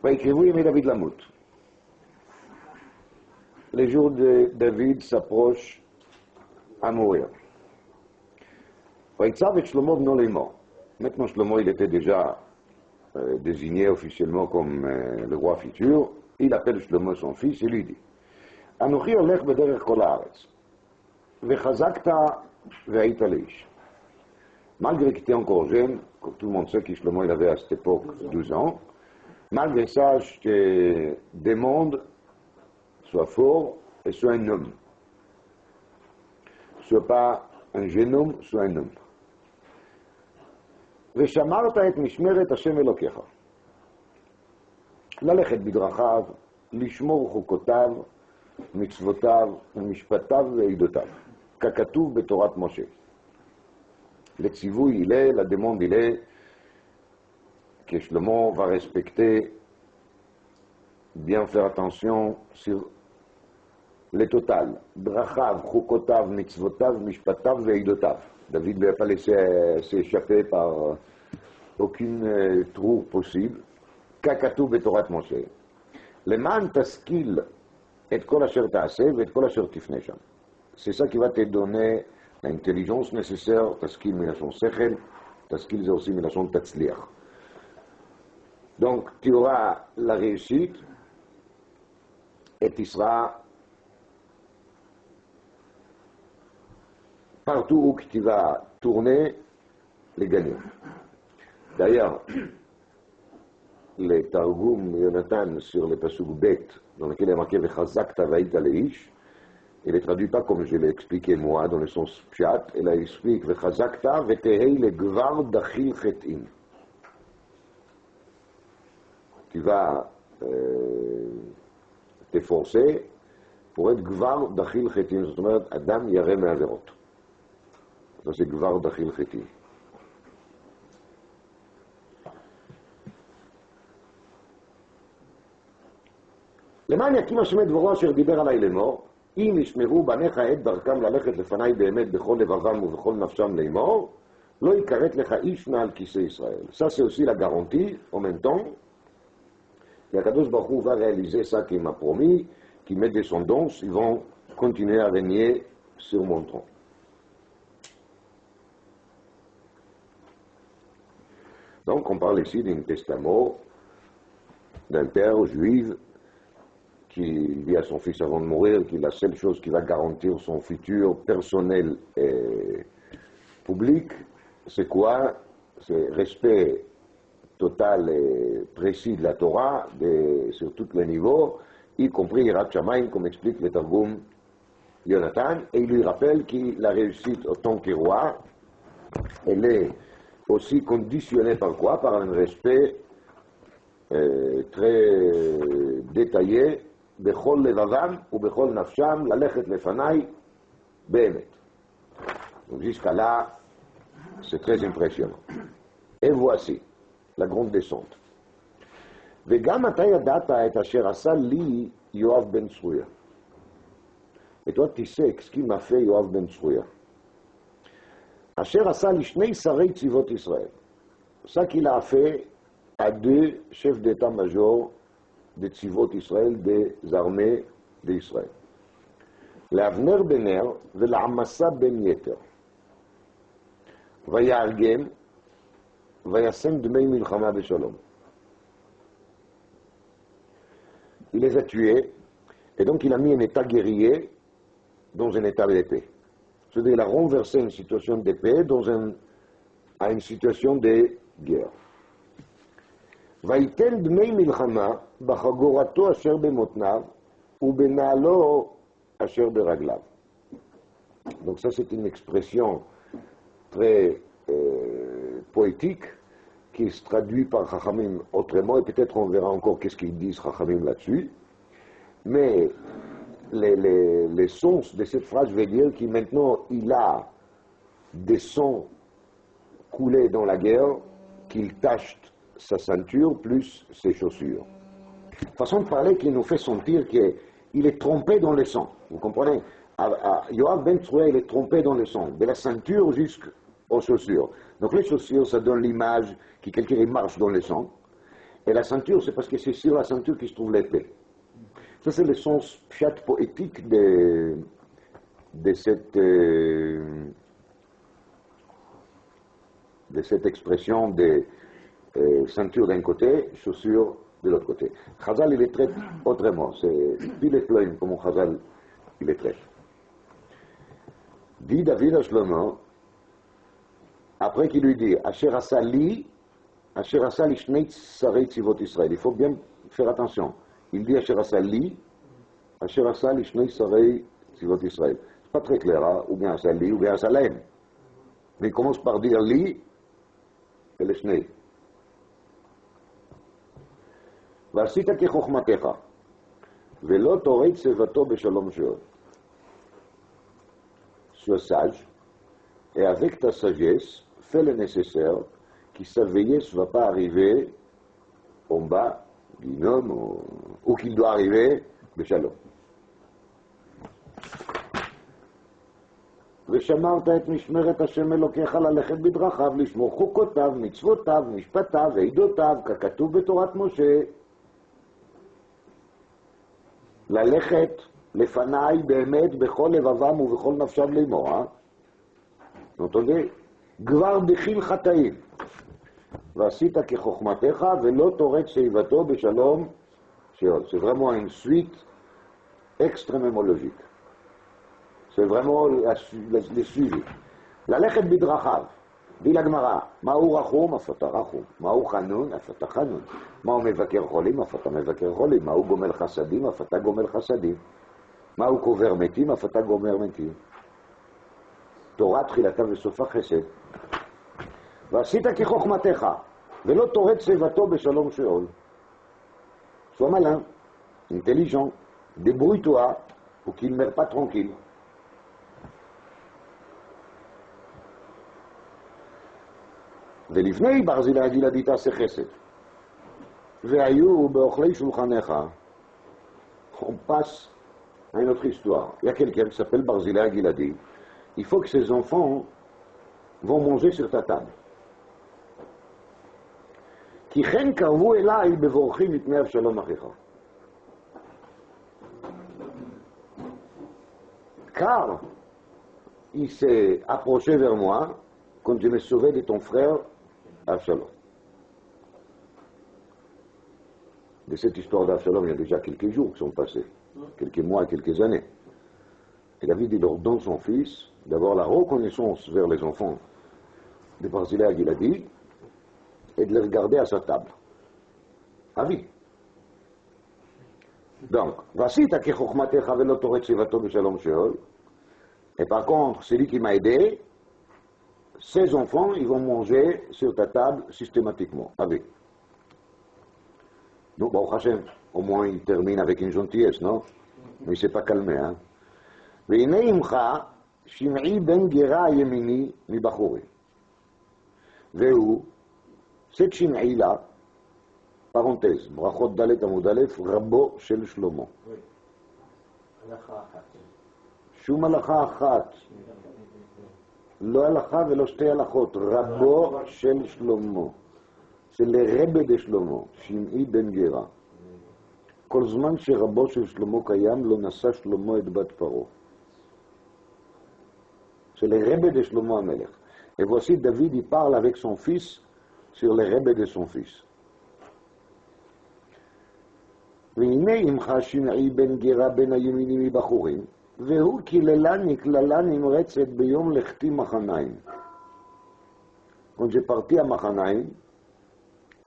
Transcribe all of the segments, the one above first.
ויקרבו ימי דוד למות. Les jours de David s'approchent à mourir. ויקצב את שלמה בנו לאמור. Maintenant, Shlomo, il était déjà désigné officiellement comme le roi futur. Il appelle Shlomo son fils et lui dit אנוכי הולך בדרך כל הארץ, וחזקת והיית לאיש. Malgré qu'il était encore jeune, comme tout le monde sait que Shlomo il avait à cette époque 12 ans, malgré ça, je te demande, sois fort et sois un homme. Sois pas un jeune homme, sois un homme. ושמרת את משמרת השם אלוקיך. ללכת בדרכיו, לשמור חוקותיו, מצוותיו ומשפטיו ועדותיו, ככתוב בתורת משה. לציווי il est, la demande il est, que Shlomo va respecter, bien faire attention sur le total. Drachav, Chukotav, Mitzvotav, Mishpatav, Veidotav. David ne va pas laisser s'échapper par aucune trou possible. Kakatu betorat Moshe. Leman taskil et kol asher ta'aseh et kol asher tifnei sham. C'est ça qui va te donner l'intelligence nécessaire. Taskil milashon sechel, taskil c'est aussi milashon tatzliach. Donc tu auras la réussite et tu seras partout où tu vas tourner, les gagnants. D'ailleurs, les Targum Yonatan sur les Pasuk Bet, dans lequel il est marqué Vechazakta Vaïta Leish, il ne les traduit pas comme je l'ai expliqué moi, dans le sens Pshat, il explique Vechazakta Vetehei le Gvar Dachil Chetin. Tu vas t'efforcer pour être Gvar Dachil Chetin, c'est-à-dire Adam Yareh Me'averot. Ça c'est Gvar Dachil Chetin. למען יקים השם את דברו אשר דיבר עלי לאמור, אם ישמרו בניך את דרכם ללכת לפניי באמת בכל לבבם ובכל נפשם לאמור, לא יכרת לך איש מעל כיסא ישראל. Ça c'est aussi la garantie en même temps. Et Akadosh Baruch Hu va réaliser ça qu'il m'a promis, que mes descendants ils vont continuer à régner sur mon trône. Donc on parle ici d'un testament d'un père juif qui dit à son fils avant de mourir que la seule chose qui va garantir son futur personnel et public, c'est quoi? C'est respect total et précis de la Torah sur tous les niveaux, y compris Yirat Shamayim, comme explique le Targum Yonatan, et il lui rappelle que la réussite en tant que roi, elle est aussi conditionnée par quoi? Par un respect très détaillé בכל לבבם ובכל נפשם ללכת לפניי באמת. Donc jusqu'à là, c'est très impressionnant. Et voici la grande descente. וגם אתה ידעת את אשר עשה לי יואב בן צרויה. Et toi tu sais ce qu'il m'a fait יואב בן צרויה. אשר עשה לשני שרי צבאות ישראל. Ça qu'il a fait à deux chefs d'état-major des tzivot Israël, des armées d'Israël. L'Avner ben Ner et l'Amasa ben Yeter. Vayargem, vayasem dmei milchama beshalom. Il les a tués, et donc il a mis un état guerrier dans un état de paix. C'est-à-dire qu'il a renversé une situation de paix à une situation de guerre. ויתן דמי מלחמה בחגורתו אשר במותניו ובנעלו אשר ברגליו. Donc ça c'est une expression très poétique qui se traduit par Chachamim autrement, et peut-être on verra encore qu'est-ce qu'ils disent Chachamim là-dessus. Mais les sens de cette phrase veut dire qu'il maintenant il a des sangs coulés dans la guerre qu'il tache sa ceinture plus ses chaussures. Façon de parler qui nous fait sentir qu'il est trompé dans le sang. Vous comprenez? Yoav ben Tsrouya, il est trompé dans le sang, de la ceinture jusqu'aux chaussures. Donc les chaussures, ça donne l'image que quelqu'un marche dans le sang. Et la ceinture, c'est parce que c'est sur la ceinture qu'il se trouve l'épée. Ça, c'est le sens pchat poétique de cette expression de ceinture d'un côté, chaussure de l'autre côté. Chazal, il les traite autrement. C'est pile et plein comme Chazal, il les traite. Dit David à Shlomo, après qu'il lui dit, Asher Asali Shnei Sarei Tzivot Israël. Il faut bien faire attention. Il dit Asher Asali Shnei Sarei Tzivot Israël. C'est pas très clair, hein? Ou bien Asali, ou bien Asalem. Mais il commence par dire Li et le Shnei. ועשית כחוכמתך, ולא תורד צבתו בשלום שאול. Sois sage, et avec ta sagesse, fais le nécessaire, que sa vieillesse ne va pas arriver en bas d'un homme, ou qu'il doit arriver בשלום. ושמרת את משמרת השם אלוקיך ללכת בדרכיו, לשמור חוקותיו, מצוותיו, משפטיו, ועדותיו, ככתוב בתורת משה. ללכת לפניי באמת בכל לבבם ובכל נפשם לאמור, כבר דחיל חטאים, ועשית כחוכמתך ולא תורד שיבתו בשלום שאול. C'est vraiment une suite extrêmement logique. C'est vraiment le suivi. ללכת בדרכיו, די לגמרא, מהו רחום? אף אתה רחום. מהו חנון? אף אתה חנון. מהו מבקר חולים? אף אתה מבקר חולים. מהו גומל חסדים? אף אתה גומל חסדים. מהו קובר מתים? אף אתה גומר מתים. תורה תחילתה וסופה חסד. ועשית כחוכמתך, ולא תורד שיבתו בשלום שאול. Sois malin, intelligent, débrouille-toi pour qu'il ne meure pas tranquille. ולפני ברזילי הגלעדי תעשה חסד. והיו באוכלי שולחנך. On passe à une autre histoire. Il y a quelqu'un qui s'appelle Barzilai Agiladi. Il faut que ses enfants vont manger sur ta table. כי כן קרבו אליי בבורחים מפני אבשלום אחיך. Car il s'est approché vers moi quand je me sauvais de ton frère Absalom. De cette histoire d'Absalom, il y a déjà quelques jours qui sont passés, quelques mois, quelques années. Et David, il leur donne son fils, d'avoir la reconnaissance vers les enfants de Barzilai Agiladi et de les regarder à sa table. À vie. Donc, ועשית כחוכמתך ולא תורד שיבתו בשלום שאול. Et par contre, celui qui m'a aidé, ses enfants, ils vont manger sur ta table systématiquement, avec. Donc, bon, Hachem, au moins il termine avec une gentillesse, non? Mais il ne s'est pas calmé, hein? והנה עמך שמעי בן גרה הימיני מבחורי. והוא, cette שמעי là, parenthèse, ברכות ד' עמוד א', רבו של שלמה. הלכה אחת. שום הלכה אחת. לא הלכה ולא שתי הלכות, רבו של שלמה. C'est le רבי de שלמה, שמעי בן גרה. כל זמן שרבו של שלמה קיים, לא נשא שלמה את בת פרעה. C'est le רבי de שלמה המלך. Et voici David, il parle avec son fils sur le רבי de son fils. והנה עמך שמעי בן גרה בין הימינים מבחורים, והוא קיללני קללה נמרצת ביום לכתי מחניים. Quand j'ai parti à Machanaïm,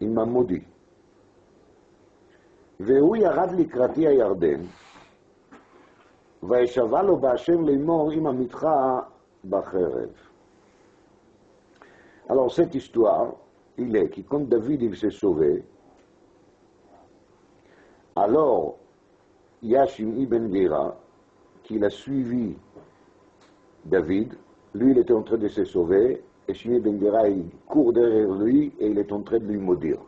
il m'a maudit. והוא ירד לקראתי הירדן, וישבע לו בהשם לאמור עם עמיתך בחרב. Alors cette histoire, il est que quand David il s'est sauvé, alors il y a Shim'i ben Gera qui l'a suivi David, lui il était en train de se sauver, et Shim'i ben Gera il court derrière lui et il est en train de lui maudire.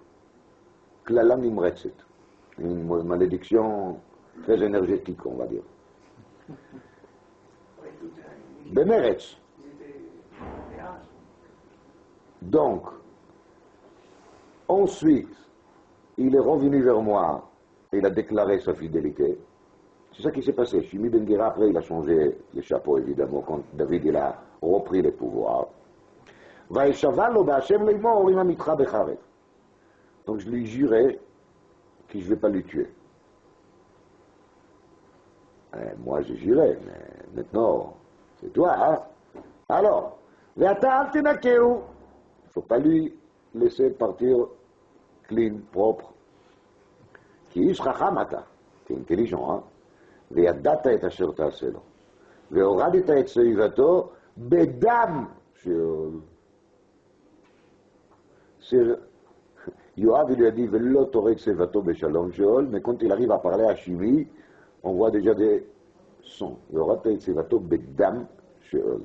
Klala nimretzet, une malédiction très énergétique on va dire. Bemeretz. Donc, ensuite, il est revenu vers moi et il a déclaré sa fidélité. C'est ça qui s'est passé. Shimi Ben Gera, après, il a changé les chapeaux, évidemment, quand David il a repris le pouvoir. Donc je lui jurais que je ne vais pas lui tuer. Moi, j'ai juré, mais maintenant, c'est toi, hein? Alors, il ne faut pas lui laisser partir clean, propre. Qui est chachamata, qui est intelligent, hein? וידעת את אשר תעשה לו, והורדת את סביבתו בדם שאול. Yoav, il lui a dit, ולא תורג סביבתו בשלום שאול, mais quand il arrive à parler à Shimi, on voit déjà des sons. והורדת את סביבתו בדם שאול.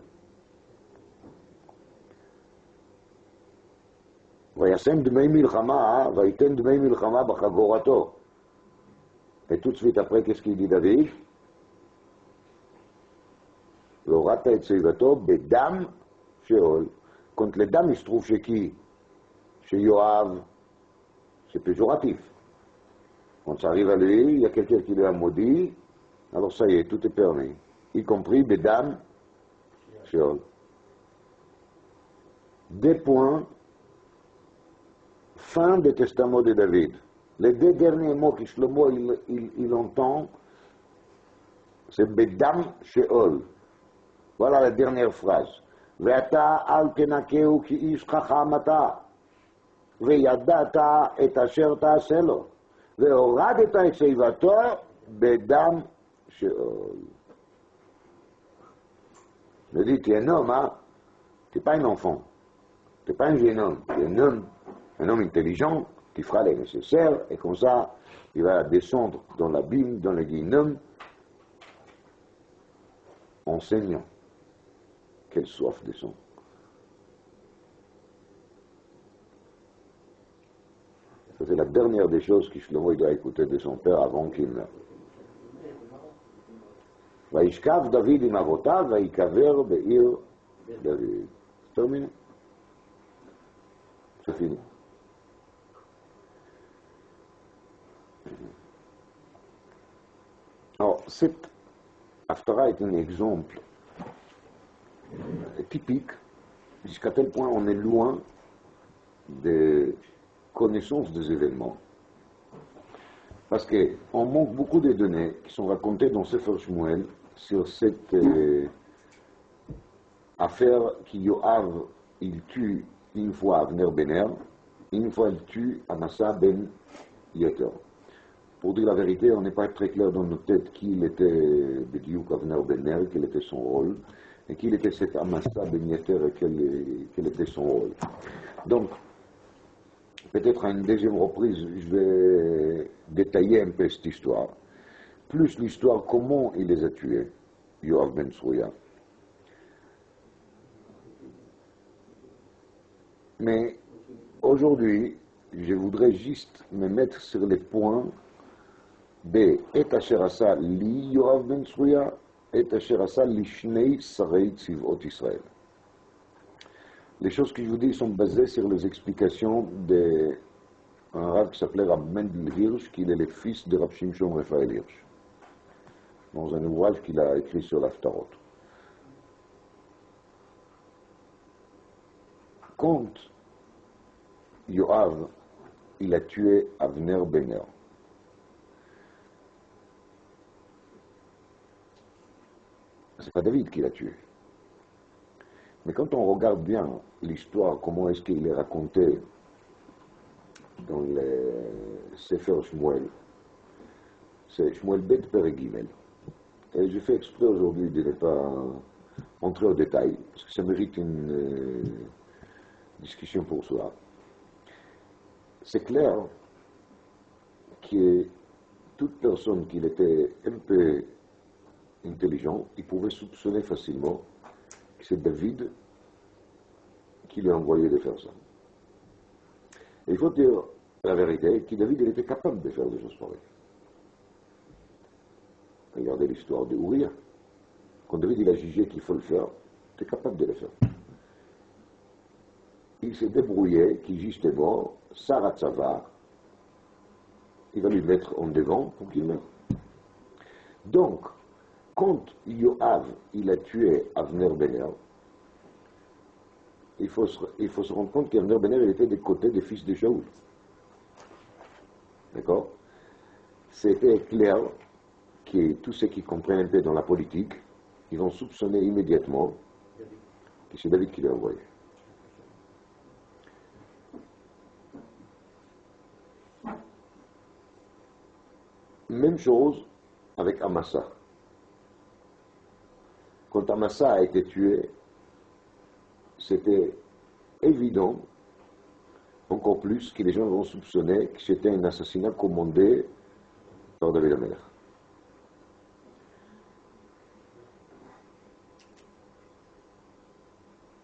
וישם דמי מלחמה, ויתן דמי מלחמה בחגורתו. Et tout de suite après, qu'est-ce qu'il dit David? L'orata et Tsevato, Bedam, Sheol. Quand les dames, ils se trouvent chez qui? Chez Yoav. C'est péjoratif. Quand ça arrive à lui, il y a quelqu'un qui lui a maudit, alors ça y est, tout est permis. Y compris Bedam, Sheol. Des points, fin des testaments de David. Les deux derniers mots que Shlomo il entend, c'est Bedam Sheol. Voilà la dernière phrase. Ve'ata al tenakeu ki ish chacham ata, ve'yadata et asher ta'aseh lo, ve'horadeta et seivato Bedam Sheol. Je dis, tu es un homme, hein? Tu n'es pas un enfant. Tu n'es pas un jeune homme. Tu es un homme intelligent, qui fera les nécessaires, et comme ça, il va descendre dans l'abîme, dans le guinom, enseignant. Quelle soif de son. Ça, c'est la dernière des choses que Shlomo doit écouter de son père avant qu'il meure. Vaishkav David im avotav, vaikaver be'ir David. C'est terminé. C'est fini. Alors, cette Haftara est un exemple typique jusqu'à tel point on est loin des connaissances des événements. Parce qu'on manque beaucoup de données qui sont racontées dans Sefer Shmuel sur cette affaire qu'Yoav, il tue une fois Avner Ben-Er, une fois il tue Amasa Ben Yeter. Pour dire la vérité, on n'est pas très clair dans nos têtes qui il était Bediuk Avner Ben-Er, quel était son rôle, et qui était cet Amasa Ben Yeter et quel était son rôle. Donc, peut-être à une deuxième reprise, je vais détailler un peu cette histoire. Plus l'histoire, comment il les a tués, Yoav Ben Tsruya. Mais aujourd'hui, je voudrais juste me mettre sur les points de Et asher asa li Yoav Ben Tsruya, Et asher asa li shnei sarei tzivot Israël. Les choses que je vous dis sont basées sur les explications d'un rav qui s'appelait Rav Mendel Hirsch, qui est le fils de Rav Shimshon Raphaël Hirsch, dans un ouvrage qu'il a écrit sur l'Haftarot. Quand Yoav, il a tué Avner Ben-Er, c'est pas David qui l'a tué. Mais quand on regarde bien l'histoire, comment est-ce qu'il est raconté dans le Sefer Shmuel, c'est Shmuel Bet Perek Gimel. Et j'ai fait exprès aujourd'hui de ne pas entrer au détail, parce que ça mérite une discussion pour soi. C'est clair que toute personne qui était un peu intelligent, il pouvait soupçonner facilement que c'est David qui lui a envoyé de faire ça. Et il faut dire la vérité, que David il était capable de faire des choses pareilles. Regardez l'histoire de Uriah. Quand David il a jugé qu'il faut le faire, il était capable de le faire. Il s'est débrouillé, qui justement, Saratzava, il va lui mettre en devant pour qu'il meure. Donc, quand Yoav, il a tué Avner Ben-Er, il faut se rendre compte qu'Avner Ben-Er, il était des côtés des fils de Shaoul. D'accord? C'était clair que tous ceux qui comprennent un peu dans la politique, ils vont soupçonner immédiatement que c'est David qui l'a envoyé. Même chose avec Amasa. Quand Amasa a été tué, c'était évident, encore plus, que les gens vont soupçonner que c'était un assassinat commandé par David Amelech.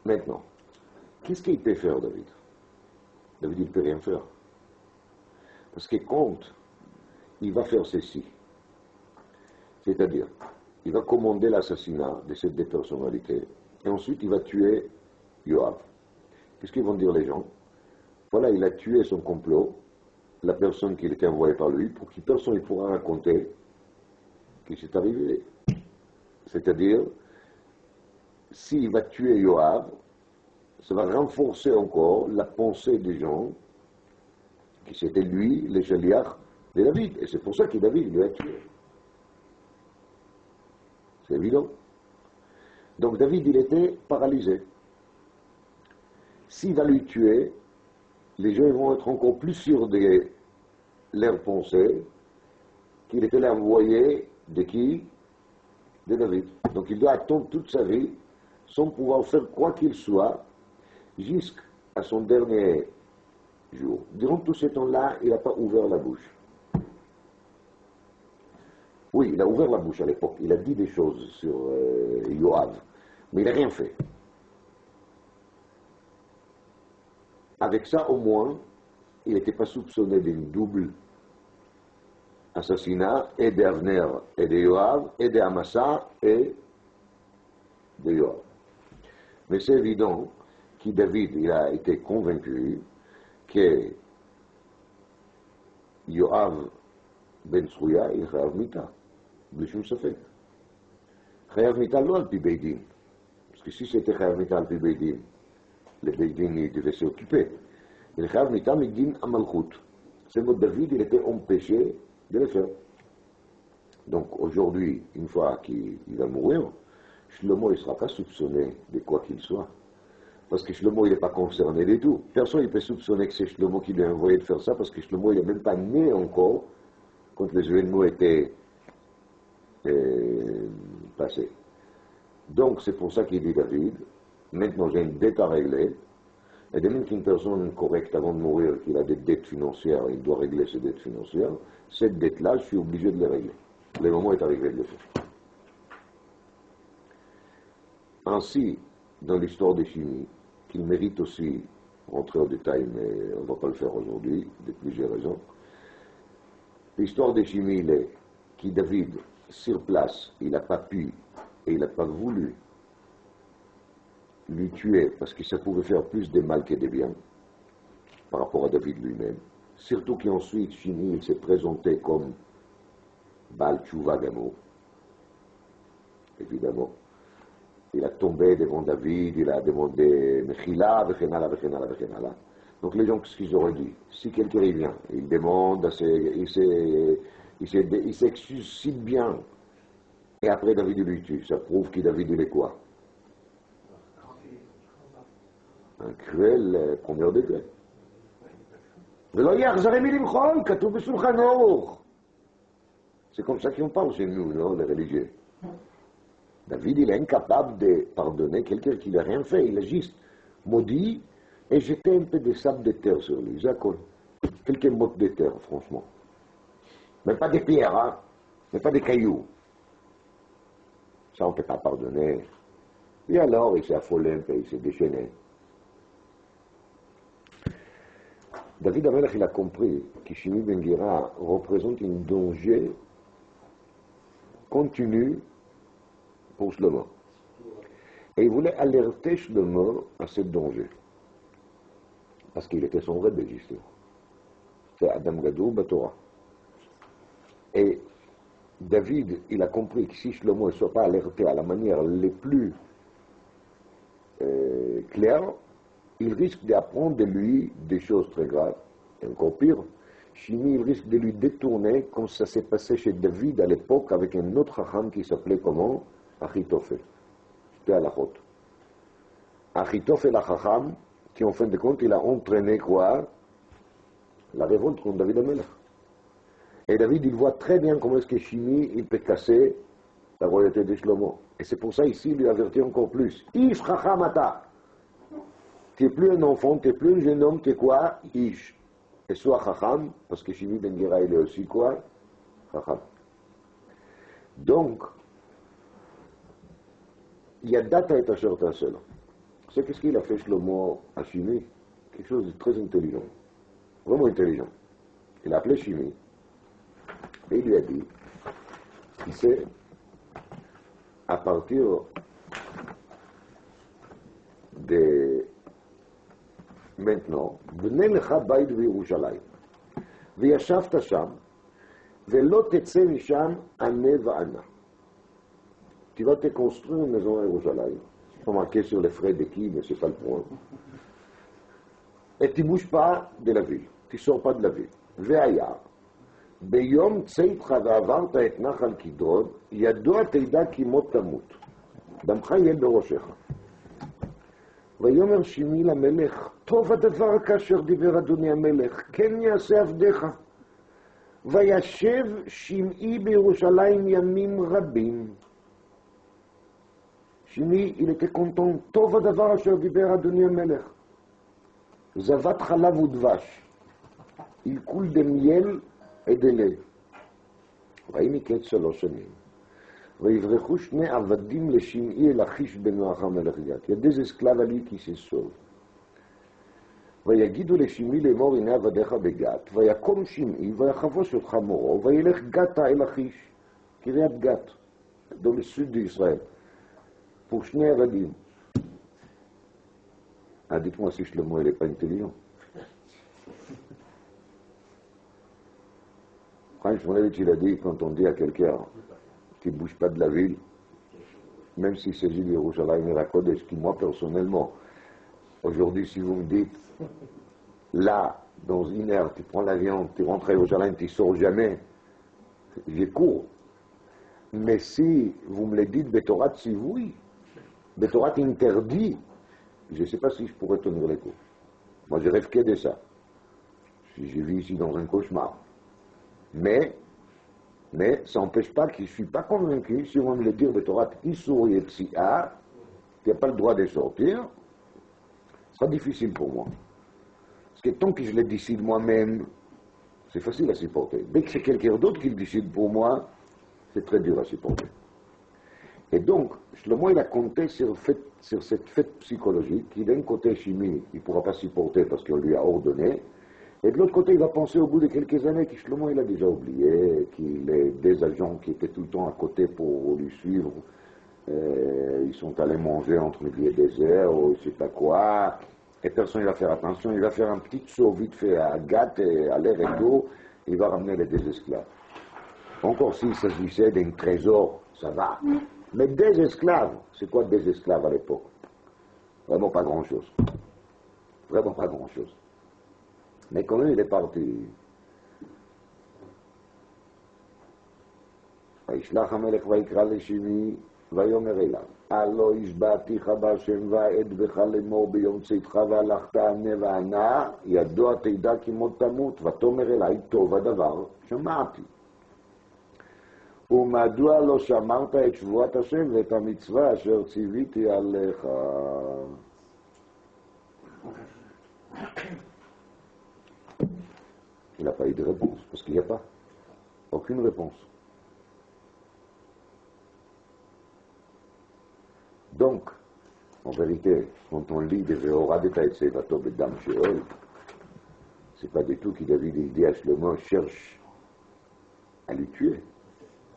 Maintenant, qu'est-ce qu'il peut faire, David? David, il ne peut rien faire. Parce que quand il va faire ceci, c'est-à-dire, il va commander l'assassinat de ces deux personnalités, et ensuite il va tuer Yoav. Qu'est-ce qu'ils vont dire les gens? Voilà, il a tué son complot, la personne qui était envoyée par lui, pour que personne ne pourra raconter qu'il s'est arrivé. C'est-à-dire, s'il va tuer Yoav, ça va renforcer encore la pensée des gens que c'était lui, le Shaliach de David. Et c'est pour ça que David l'a tué. C'est évident. Donc David, il était paralysé. S'il va lui tuer, les gens vont être encore plus sûrs de leur pensée qu'il était l'envoyé de qui? De David. Donc il doit attendre toute sa vie sans pouvoir faire quoi qu'il soit jusqu'à son dernier jour. Durant tout ce temps-là, il n'a pas ouvert la bouche. Oui, il a ouvert la bouche à l'époque, il a dit des choses sur Yoav, mais il n'a rien fait. Avec ça, au moins, il n'était pas soupçonné d'un double assassinat, et d'Avner et de Yoav, et d'Amasa et de Yoav. Mais c'est évident que David, il a été convaincu que Yoav Ben Tsrouya, il חייב מיתה, בלי שום ספק. חייב מיתה לא על פי בית דין, parce que si c'était חייב מיתה על פי בית דין, le בית דין il devait s'occuper. Il חייב מיתה מדין המלכות. C'est mot David, il était empêché de le faire. Donc aujourd'hui, une fois qu'il va mourir, Shlomo ne sera pas soupçonné de quoi qu'il soit. Parce que Shlomo, il n'est pas concerné du tout. Personne ne peut soupçonner que c'est Shlomo qui lui a envoyé de faire ça, parce que Shlomo, il n'est même pas né encore quand les événements étaient passés. Donc c'est pour ça qu'il dit David, maintenant j'ai une dette à régler, et de même qu'une personne correcte avant de mourir, qu'il a des dettes financières, il doit régler ses dettes financières, cette dette-là, je suis obligé de les régler. Le moment est arrivé de le faire. Ainsi, dans l'histoire des chimies, qu'il mérite aussi rentrer au détail, mais on ne va pas le faire aujourd'hui, de plusieurs raisons. L'histoire des chimies, il est que David, sur place, il n'a pas pu et il n'a pas voulu lui tuer parce que ça pouvait faire plus de mal que de bien par rapport à David lui-même. Surtout qu'ensuite, Shimi, il s'est présenté comme Baal Tshuva Gamo, évidemment. Il a tombé devant David, il a demandé Mechila, Vechenala, Vechenala, Vechenala. Donc les gens, qu'est-ce qu'ils auraient dit? Si quelqu'un vient, il demande, il s'excuse si bien, et après David lui tue, ça prouve que David il est quoi? Un cruel premier degré. C'est comme ça qu'on parle chez nous, non, les religieux. David, il est incapable de pardonner quelqu'un qui n'a rien fait. Il a juste maudit et jeté un peu de sable de terre sur lui. Quelques mottes de terre, franchement. Mais pas des pierres, hein? Mais pas des cailloux. Ça, on ne peut pas pardonner. Et alors, il s'est affolé un peu, il s'est déchaîné. David Amelech, il a compris que Shimi Ben Gera représente un danger continu pour Shlomo. Et il voulait alerter Shlomo à ce danger. Parce qu'il était son rebbe, justement. C'est Adam Gadou Batora. Et David, il a compris que si Shlomo ne soit pas alerté à la manière les plus claires, il risque d'apprendre de lui des choses très graves. Et encore pire, Shimi, il risque de lui détourner, comme ça s'est passé chez David à l'époque, avec un autre Chacham qui s'appelait comment? Achitophel. C'était à la route. Achitophel, la Chacham, qui en fin de compte, il a entraîné quoi? La révolte contre David Amelech. Et David, il voit très bien comment est-ce que Shimi, il peut casser la royauté de Shlomo. Et c'est pour ça ici, il lui avertit encore plus. Ish Chacham ata. Tu n'es plus un enfant, tu n'es plus un jeune homme, tu es quoi? Ish. Et soit Chacham, parce que Shimi Ben Gera, il est aussi quoi? Chacham. Donc, il y a data et Asher Tasel. C'est qu'est-ce qu'il a fait Shlomo à Shimi? Quelque chose de très intelligent. Vraiment intelligent. Il a appelé Shimi. Et il lui a dit, tu sais, à partir de maintenant, בנה לך בית בירושלים, וישבת שם, ולא תצא משם ענה וענה. Tu vas te construire une maison à Jérusalem. C'est pas marqué sur les frais de qui, mais c'est pas le point. Et tu ne bouges pas de la ville. Tu ne sors pas de la ville. והיה, ביום צאתך ועברת את נחל קדרון, ידוע תדע כי מות תמות. דמך יהיה בראשך. ויאמר שמעי למלך, טוב הדבר כאשר דיבר אדוני המלך, כן יעשה עבדיך. וישב שמעי בירושלים ימים רבים. שמעי, il était content, טוב הדבר אשר דיבר אדוני המלך. זבת חלב ודבש. Il coule de miel et de lait. ויהי מקץ 3 שנים. ויברחו שני עבדים לשמעי אל אחיש בן מאחה מלך גת. Il y a 2 esclaves à lui qui se sauvent. ויגידו לשמעי לאמור הנה עבדיך בגת, ויקום שמעי ויחבוש את חמורו, וילך גתה אל אחיש, קריית גת, dans le sud d'Israël, pour שני עבדים. Dites-moi si Shlomo il n'est pas intelligent. Franchement, il a dit, quand on dit à quelqu'un qui ne bouge pas de la ville, même s'il s'agit de Yerushalayim et la Kodesh, qui moi personnellement, aujourd'hui si vous me dites, là, dans 1 heure, tu prends l'avion, tu rentres à Yerushalayim, tu ne sors jamais, j'ai cours. Mais si vous me le dites, Betorat, si oui, Betorat interdit, je ne sais pas si je pourrais tenir les cours. Moi, je rêve que de ça. Je vis ici dans un cauchemar. Mais ça n'empêche pas que je ne suis pas convaincu, si on me le dit, Betorat, Issour et Psia, tu n'as pas le droit de sortir, ce sera difficile pour moi. Parce que tant que je le décide moi-même, c'est facile à supporter. Dès que c'est quelqu'un d'autre qui le décide pour moi, c'est très dur à supporter. Et donc, Shlomo, il a compté sur cette fête psychologique qui, d'un côté, Shimi, il ne pourra pas supporter parce qu'on lui a ordonné, et de l'autre côté, il va penser au bout de quelques années que Shlomo, il a déjà oublié, qu'il est des agents qui étaient tout le temps à côté pour lui suivre, ils sont allés manger entre midi et désert, ou je ne sais pas quoi, et personne ne va faire attention, il va faire un petit saut vite fait à Gat et à l'air et d'eau, il va ramener les 2 esclaves. Encore s'il s'agissait d'un trésor, ça va. Mais 2 esclaves, c'est quoi 2 esclaves à l'époque? Vraiment pas grand-chose. Vraiment pas grand-chose. Mais quand même, il est parti. וישלח המלך ויקרא לשמעי ויאמר אליו, הלא השבעתיך בהשם ואעד בך לאמור ביום צאתך והלכת ענה וענה, ידוע תדע כי מות תמות, ותאמר אלי טוב הדבר, שמעתי. ומדוע לא שמרת את שבועת השם ואת המצווה אשר ציוויתי עליך? Il n'a pas eu de réponse, parce qu'il n'y a pas. Aucune réponse. Donc, en vérité, quand on lit des Ve'ora de Taïtse Vato Bedam Sheol, c'est pas du tout qu'il David il dit à Shlomo, cherche à lui tuer.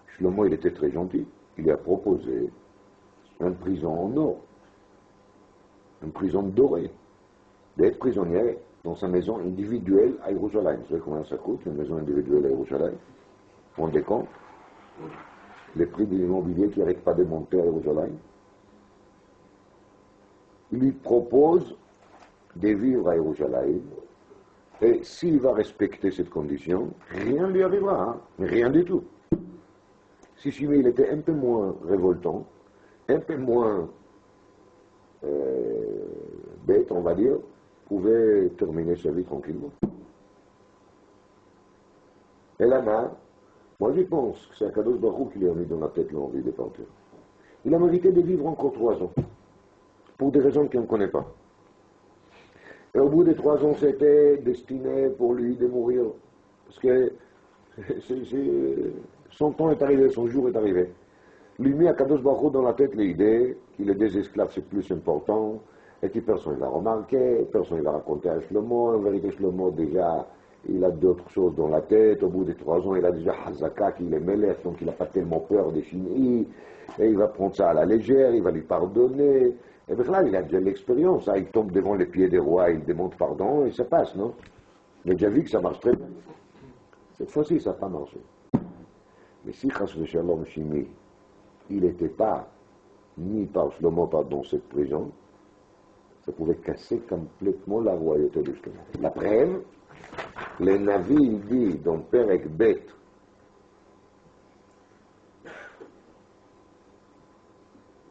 Shlomo, il était très gentil. Il lui a proposé une prison en or, une prison dorée, d'être prisonnier dans sa maison individuelle à Jérusalem. Vous savez combien ça coûte, une maison individuelle à Jérusalem? vous rendez compte? Les prix de l'immobilier qui n'arrêtent pas de monter à Jérusalem. Il lui propose de vivre à Jérusalem, et s'il va respecter cette condition, rien ne lui arrivera, hein, rien du tout. Si Shimei il était un peu moins révoltant, un peu moins bête, on va dire, pouvait terminer sa vie tranquillement. Et là, moi je pense que c'est Akadosh Baruch Hu qui lui a mis dans la tête l'envie de partir. Il a mérité de vivre encore 3 ans, pour des raisons qu'on ne connaît pas. Et au bout de 3 ans, c'était destiné pour lui de mourir, parce que son temps est arrivé, son jour est arrivé. Lui mit à Kadosh Baruch Hu dans la tête l'idée qu'il est des esclaves, c'est plus important, et que personne ne l'a remarqué, personne ne l'a raconté à Shlomo. En vérité, Shlomo, déjà, il a d'autres choses dans la tête. Au bout de 3 ans, il a déjà Hazaka, qu'il est Melech, donc il n'a pas tellement peur des Shimei, et il va prendre ça à la légère, il va lui pardonner. Et bien là, il a déjà l'expérience, hein. Il tombe devant les pieds des rois, il demande pardon, et ça passe, non? Il a déjà vu que ça marche très bien. Cette fois-ci, ça n'a pas marché. Mais si Chas V'Shalom Shimei, il n'était pas mis par Shlomo dans cette prison, ça pouvait casser complètement la royauté de Shlomo. La preuve, le Navi, il dit dans Perek Bet,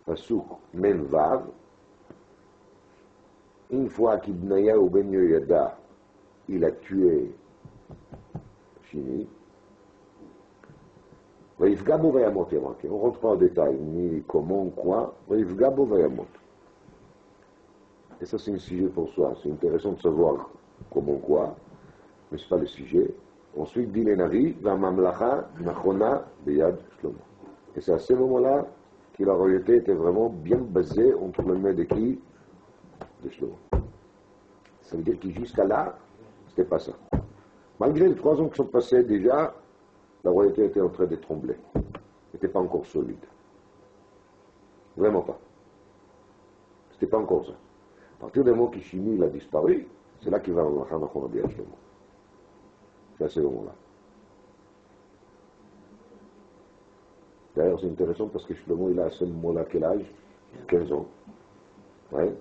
Pasuk Men Vav, une fois qu'Ibnayahu ben Yehoyada, il a tué Shimei, on ne rentre pas en détail, ni comment, quoi, et ça c'est un sujet pour soi, c'est intéressant de savoir comment, quoi, mais ce n'est pas le sujet. Ensuite dit les Navi, va mamlacha nachona beyad Shlomo. Et c'est à ce moment-là que la royauté était vraiment bien basée entre les mains de qui? De Shlomo. Ça veut dire que jusqu'à là, c'était pas ça. Malgré les 3 ans qui sont passés déjà, la royauté était en train de trembler. Elle n'était pas encore solide. Vraiment pas. C'était pas encore ça. À partir du moment que Shimei a disparu, c'est là qu'il va avoir un enfant à Shlomo. C'est à ce moment-là. D'ailleurs, c'est intéressant parce que Shlomo, il a à ce moment-là quel âge? 15 ans. Ouais.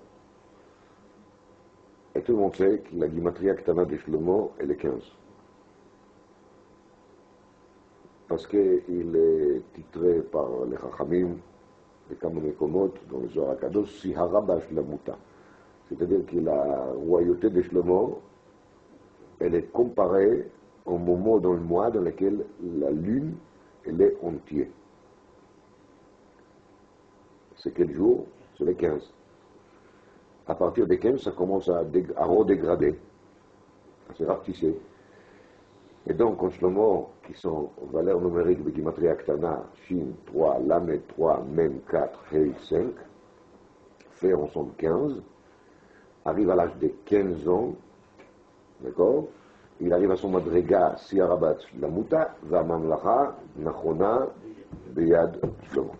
Et tout le monde sait que la Gematria Ktana de Shlomo, elle est 15. Parce qu'il est titré par les Chachamim, les Kamonekomot, dans le Zohar HaKadosh, Sihara Bashlemuta. C'est-à-dire que la royauté de Shlomo, elle est comparée au moment dans le mois dans lequel la lune, elle est entière. C'est quel jour? C'est le 15. À partir des 15, ça commence à redégrader, à se rapetisser. Et donc, quand Shlomo, qui sont valeurs numériques de Gematria Ktana, Shin 3, Lamed 3, Mem 4, Hei 5, fait ensemble 15, arrive à l'âge de 15 ans, d'accord? Il arrive à son madriga, Siarabat, la Muta, Va Mamlacha, Nachona, Beyad Shlomo.